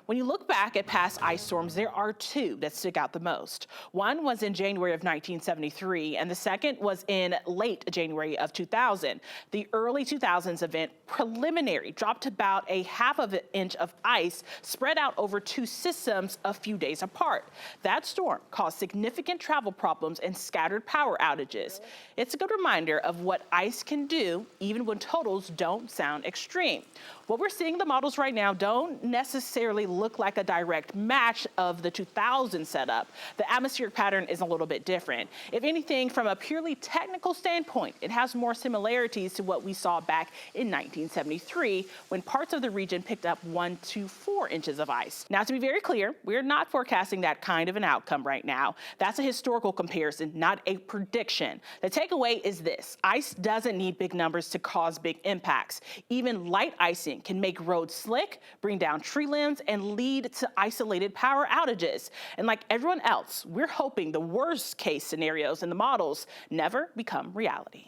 When you look back at past ice storms, there are two that stick out the most. One was in January of 1973, and the second was in late January of 2000. The early 2000s event, preliminary, dropped about a half of an inch of ice spread out over two systems a few days apart. That storm caused significant travel problems and scattered power outages. It's a good reminder of what ice can do, even when totals don't sound extreme. What we're seeing in the models right now don't necessarily look like a direct match of the 2000 setup. The atmospheric pattern is a little bit different. If anything, from a purely technical standpoint, it has more similarities to what we saw back in 1973 when parts of the region picked up 1 to 4 inches of ice. Now, to be very clear, we're not forecasting that kind of an outcome right now. That's a historical comparison, not a prediction. The takeaway is this: ice doesn't need big numbers to cause big impacts. Even light icing can make roads slick, bring down tree limbs, and lead to isolated power outages. And like everyone else, we're hoping the worst case scenarios in the models never become reality.